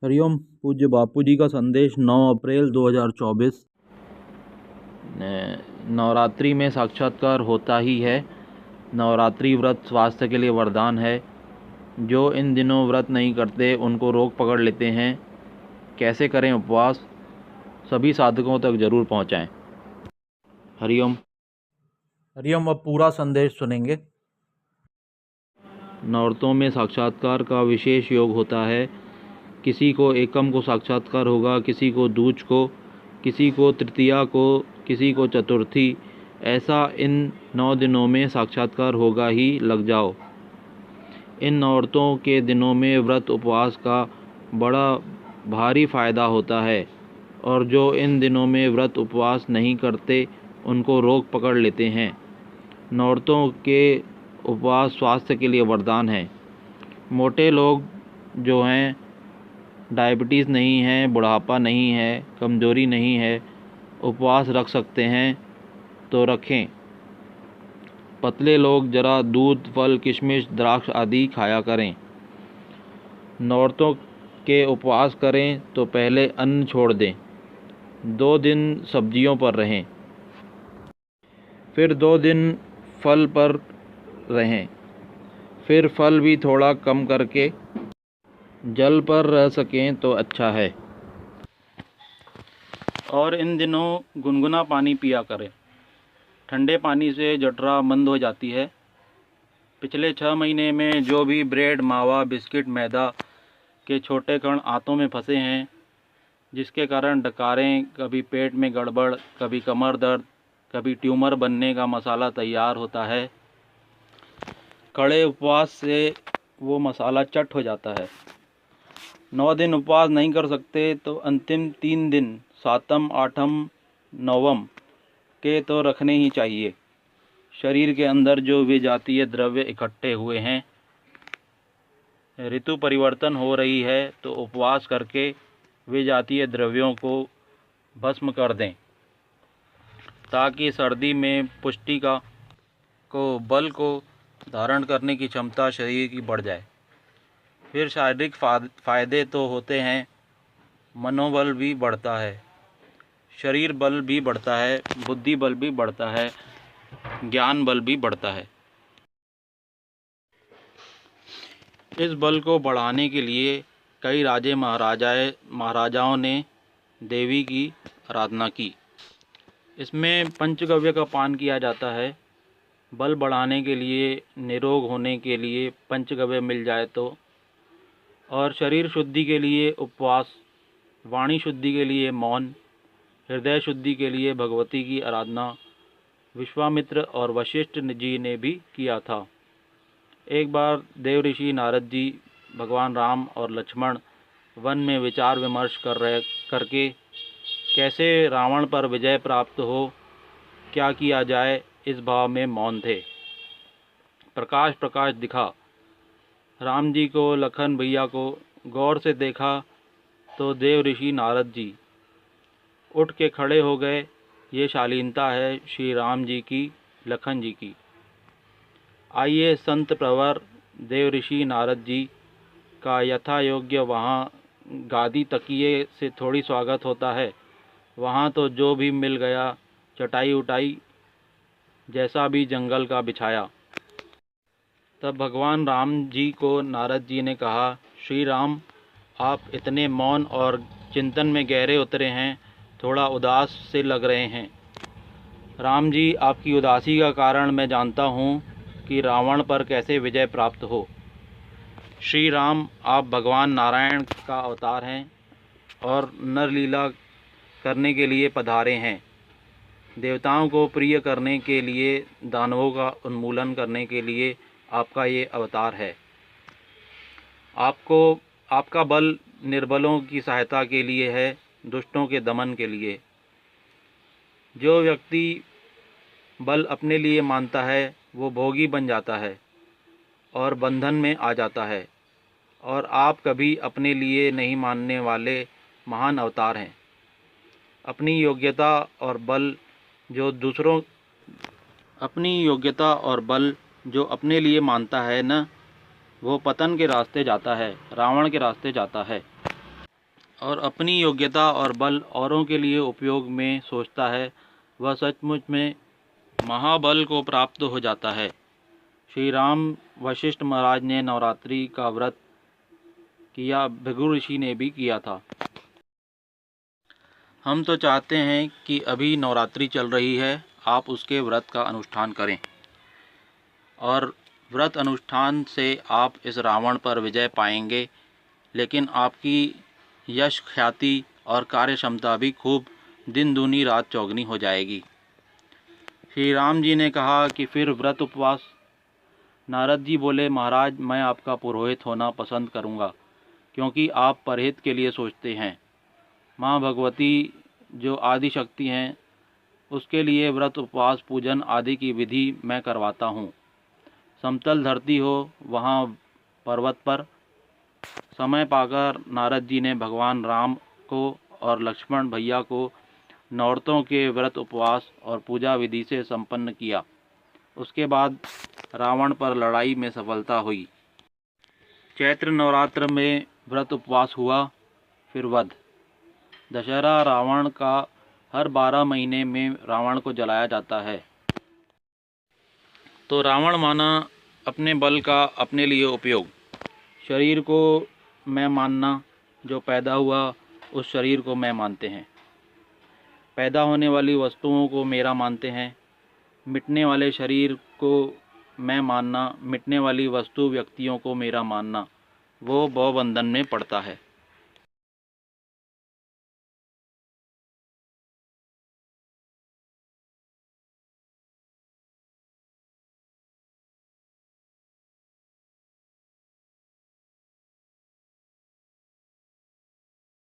हरिओम। पूज्य बापू जी का संदेश 9 अप्रैल 2024। नवरात्रि में साक्षात्कार होता ही है। नवरात्रि व्रत स्वास्थ्य के लिए वरदान है। जो इन दिनों व्रत नहीं करते उनको रोग पकड़ लेते हैं। कैसे करें उपवास, सभी साधकों तक जरूर पहुंचाएं। हरिओम। हरिओम। अब पूरा संदेश सुनेंगे। नवरात्रों में साक्षात्कार का विशेष योग होता है। किसी को एकम को साक्षात्कार होगा, किसी को दूज को, किसी को तृतीया को, किसी को चतुर्थी। ऐसा इन 9 दिनों में साक्षात्कार होगा ही, लग जाओ। इन नवरात्रों के दिनों में व्रत उपवास का बड़ा भारी फ़ायदा होता है, और जो इन दिनों में व्रत उपवास नहीं करते उनको रोग पकड़ लेते हैं। नवरात्रों के उपवास स्वास्थ्य के लिए वरदान है। मोटे लोग जो हैं, डायबिटीज़ नहीं है, बुढ़ापा नहीं है, कमज़ोरी नहीं है, उपवास रख सकते हैं तो रखें। पतले लोग ज़रा दूध, फल, किशमिश, द्राक्ष आदि खाया करें। नवरात्रों के उपवास करें तो पहले अन्न छोड़ दें। 2 दिन सब्जियों पर रहें, फिर 2 दिन फल पर रहें, फिर फल भी थोड़ा कम करके जल पर रह सकें तो अच्छा है। और इन दिनों गुनगुना पानी पिया करें। ठंडे पानी से जठरा मंद हो जाती है। पिछले 6 महीने में जो भी ब्रेड, मावा, बिस्किट, मैदा के छोटे कण आंतों में फंसे हैं, जिसके कारण डकारें, कभी पेट में गड़बड़, कभी कमर दर्द, कभी ट्यूमर बनने का मसाला तैयार होता है, कड़े उपवास से वो मसाला चट हो जाता है। 9 दिन उपवास नहीं कर सकते तो अंतिम 3 दिन, 7म, 8म, 9म के तो रखने ही चाहिए। शरीर के अंदर जो विजातीय द्रव्य इकट्ठे हुए हैं, ऋतु परिवर्तन हो रही है तो उपवास करके विजातीय द्रव्यों को भस्म कर दें, ताकि सर्दी में पुष्टि को बल को धारण करने की क्षमता शरीर की बढ़ जाए। फिर शारीरिक फ़ायदे तो होते हैं, मनोबल भी बढ़ता है, शरीर बल भी बढ़ता है, बुद्धि बल भी बढ़ता है, ज्ञान बल भी बढ़ता है। इस बल को बढ़ाने के लिए कई राजे महाराजाओं ने देवी की आराधना की। इसमें पंचगव्य का पान किया जाता है। बल बढ़ाने के लिए, निरोग होने के लिए पंचगव्य मिल जाए तो। और शरीर शुद्धि के लिए उपवास, वाणी शुद्धि के लिए मौन, हृदय शुद्धि के लिए भगवती की आराधना विश्वामित्र और वशिष्ठ जी ने भी किया था। एक बार देव ऋषि नारद जी भगवान राम और लक्ष्मण वन में विचार विमर्श करके कैसे रावण पर विजय प्राप्त हो, क्या किया जाए, इस भाव में मौन थे। प्रकाश दिखा। राम जी को, लखन भैया को गौर से देखा तो देव ऋषि नारद जी उठ के खड़े हो गए। ये शालीनता है श्री राम जी की, लखन जी की। आइए संत प्रवर देव ऋषि नारद जी का यथा योग्य वहाँ गादी तकिए से थोड़ी स्वागत होता है। वहाँ तो जो भी मिल गया, चटाई उटाई जैसा भी जंगल का बिछाया। तब भगवान राम जी को नारद जी ने कहा, श्री राम, आप इतने मौन और चिंतन में गहरे उतरे हैं, थोड़ा उदास से लग रहे हैं। राम जी, आपकी उदासी का कारण मैं जानता हूँ कि रावण पर कैसे विजय प्राप्त हो। श्री राम, आप भगवान नारायण का अवतार हैं और नरलीला करने के लिए पधारे हैं। देवताओं को प्रिय करने के लिए, दानवों का उन्मूलन करने के लिए आपका ये अवतार है। आपका बल निर्बलों की सहायता के लिए है, दुष्टों के दमन के लिए। जो व्यक्ति बल अपने लिए मानता है वो भोगी बन जाता है और बंधन में आ जाता है, और आप कभी अपने लिए नहीं मानने वाले महान अवतार हैं। अपनी योग्यता और बल जो अपने लिए मानता है न, वो पतन के रास्ते जाता है, रावण के रास्ते जाता है। और अपनी योग्यता और बल औरों के लिए उपयोग में सोचता है, वह सचमुच में महाबल को प्राप्त हो जाता है। श्री राम वशिष्ठ महाराज ने नवरात्रि का व्रत किया, भृगु ऋषि ने भी किया था। हम तो चाहते हैं कि अभी नवरात्रि चल रही है, आप उसके व्रत का अनुष्ठान करें और व्रत अनुष्ठान से आप इस रावण पर विजय पाएंगे, लेकिन आपकी यश ख्याति और कार्य क्षमता भी खूब दिन दूनी रात चौगनी हो जाएगी। श्री राम जी ने कहा कि फिर व्रत उपवास। नारद जी बोले, महाराज मैं आपका पुरोहित होना पसंद करूंगा, क्योंकि आप परहित के लिए सोचते हैं। माँ भगवती जो आदि शक्ति हैं, उसके लिए व्रत उपवास पूजन आदि की विधि मैं करवाता हूँ। समतल धरती हो, वहाँ पर्वत पर समय पाकर नारद जी ने भगवान राम को और लक्ष्मण भैया को नौरतों के व्रत उपवास और पूजा विधि से संपन्न किया। उसके बाद रावण पर लड़ाई में सफलता हुई। चैत्र नवरात्र में व्रत उपवास हुआ, फिर वध। दशहरा रावण का हर 12 महीने में रावण को जलाया जाता है। तो रावण माना अपने बल का अपने लिए उपयोग, शरीर को मैं मानना, जो पैदा हुआ उस शरीर को मैं मानते हैं, पैदा होने वाली वस्तुओं को मेरा मानते हैं, मिटने वाले शरीर को मैं मानना, मिटने वाली वस्तु व्यक्तियों को मेरा मानना, वो भवबंधन में पड़ता है।